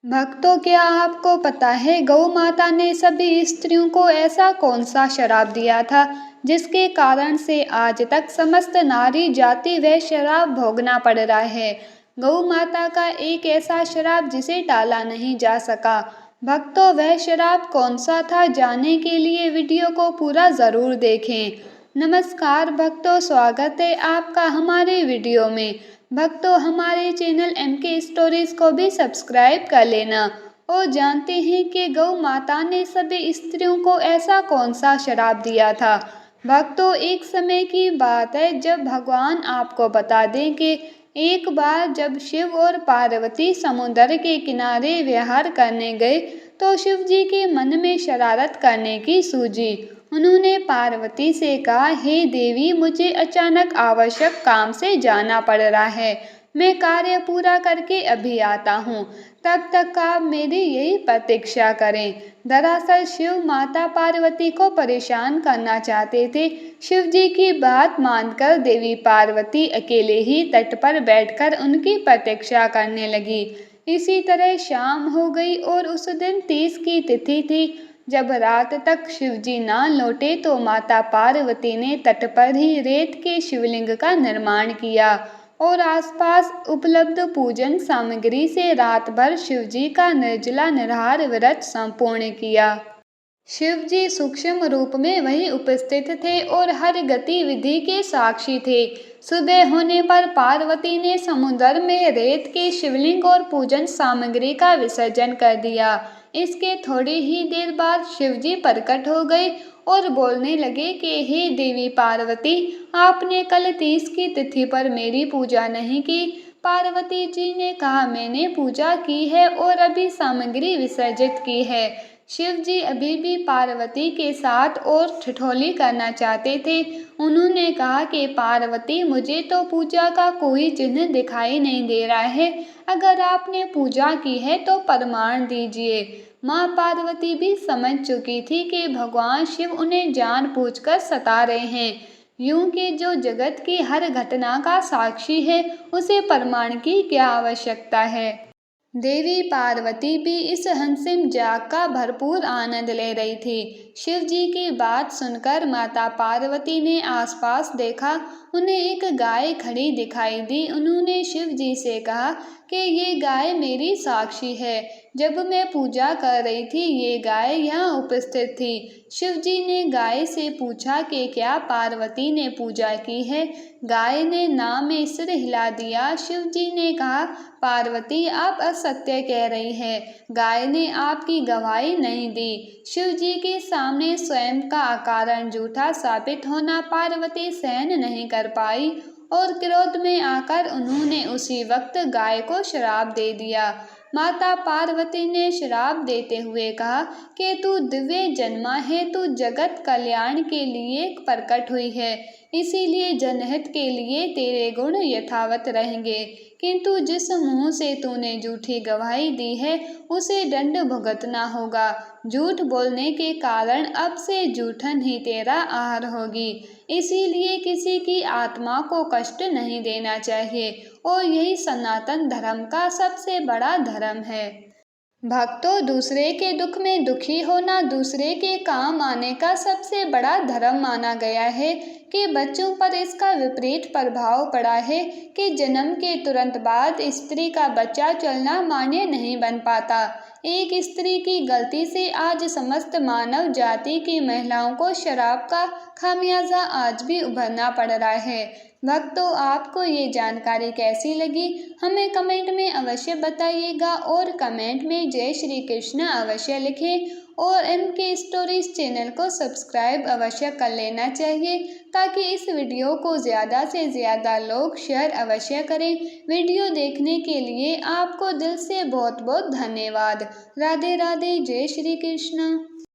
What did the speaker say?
भक्तों, क्या आपको पता है गौ माता ने सभी स्त्रियों को ऐसा कौन सा श्राप दिया था जिसके कारण से आज तक समस्त नारी जाति वह श्राप भोगना पड़ रहा है। गौ माता का एक ऐसा श्राप जिसे टाला नहीं जा सका। भक्तों, वह श्राप कौन सा था, जानने के लिए वीडियो को पूरा ज़रूर देखें। नमस्कार भक्तों, स्वागत है आपका हमारे वीडियो में। भक्तों, हमारे चैनल MK स्टोरीज को भी सब्सक्राइब कर लेना। और जानते हैं कि गौ माता ने सभी स्त्रियों को ऐसा कौन सा श्राप दिया था। भक्तों, एक समय की बात है जब भगवान आपको बता दें कि एक बार जब शिव और पार्वती समुद्र के किनारे विहार करने गए तो शिव जी के मन में शरारत करने की सूझी। उन्होंने पार्वती से कहा, हे देवी, मुझे अचानक आवश्यक काम से जाना पड़ रहा है। मैं कार्य पूरा करके अभी आता हूँ, तब तक आप मेरी यही प्रतीक्षा करें। दरअसल शिव माता पार्वती को परेशान करना चाहते थे। शिव जी की बात मानकर देवी पार्वती अकेले ही तट पर बैठकर उनकी प्रतीक्षा करने लगी। इसी तरह शाम हो गई और उस दिन 30 की तिथि थी। जब रात तक शिवजी ना लौटे तो माता पार्वती ने तट पर ही रेत के शिवलिंग का निर्माण किया और आसपास उपलब्ध पूजन सामग्री से रात भर शिवजी का निर्जला निराहार व्रत संपूर्ण किया। शिवजी सूक्ष्म रूप में वहीं उपस्थित थे और हर गतिविधि के साक्षी थे। सुबह होने पर पार्वती ने समुद्र में रेत के शिवलिंग और पूजन सामग्री का विसर्जन कर दिया। इसके थोड़ी ही देर बाद शिवजी प्रकट हो गए और बोलने लगे कि हे देवी पार्वती, आपने कल 30 की तिथि पर मेरी पूजा नहीं की। पार्वती जी ने कहा, मैंने पूजा की है और अभी सामग्री विसर्जित की है। शिव जी अभी भी पार्वती के साथ और ठिठोली करना चाहते थे। उन्होंने कहा कि पार्वती, मुझे तो पूजा का कोई चिन्ह दिखाई नहीं दे रहा है। अगर आपने पूजा की है तो प्रमाण दीजिए। माँ पार्वती भी समझ चुकी थी कि भगवान शिव उन्हें जानबूझकर सता रहे हैं। यूं कि जो जगत की हर घटना का साक्षी है, उसे प्रमाण की क्या आवश्यकता है। देवी पार्वती भी इस हंसिम जाग का भरपूर आनंद ले रही थी। शिव जी की बात सुनकर माता पार्वती ने आसपास देखा। उन्हें एक गाय खड़ी दिखाई दी। उन्होंने शिव जी से कहा कि ये गाय मेरी साक्षी है। जब मैं पूजा कर रही थी, ये गाय यहाँ उपस्थित थी। शिव जी ने गाय से पूछा कि क्या पार्वती ने पूजा की है। गाय ने ना में सिर हिला दिया। शिव जी ने कहा, पार्वती, आप असत्य कह रही हैं। गाय ने आपकी गवाही नहीं दी। शिव जी के सामने स्वयं का अकारण झूठा साबित होना पार्वती सहन नहीं कर पाई और क्रोध में आकर उन्होंने उसी वक्त गाय को श्राप दे दिया। माता पार्वती ने श्राप देते हुए कहा कि तू दिव्य जन्मा है, तू जगत कल्याण के लिए प्रकट हुई है, इसीलिए जनहित के लिए तेरे गुण यथावत रहेंगे। किंतु जिस मुंह से तूने झूठी गवाही दी है, उसे दंड भुगतना होगा। झूठ बोलने के कारण अब से झूठन ही तेरा आहार होगी। इसीलिए किसी की आत्मा को कष्ट नहीं देना चाहिए और यही सनातन धर्म का सबसे बड़ा धर्म है। भक्तों, दूसरे के दुख में दुखी होना दूसरे के काम आने का सबसे बड़ा धर्म माना गया है कि बच्चों पर इसका विपरीत प्रभाव पड़ा है कि जन्म के तुरंत बाद स्त्री का बच्चा चलना मान्य नहीं बन पाता। एक स्त्री की गलती से आज समस्त मानव जाति की महिलाओं को श्राप का खामियाजा आज भी उभरना पड़ रहा है। भक्तों, आपको ये जानकारी कैसी लगी, हमें कमेंट में अवश्य बताइएगा और कमेंट में जय श्री कृष्ण अवश्य लिखें और MK स्टोरीज चैनल को सब्सक्राइब अवश्य कर लेना चाहिए ताकि इस वीडियो को ज़्यादा से ज़्यादा लोग शेयर अवश्य करें। वीडियो देखने के लिए आपको दिल से बहुत बहुत धन्यवाद। राधे राधे, जय श्री कृष्ण।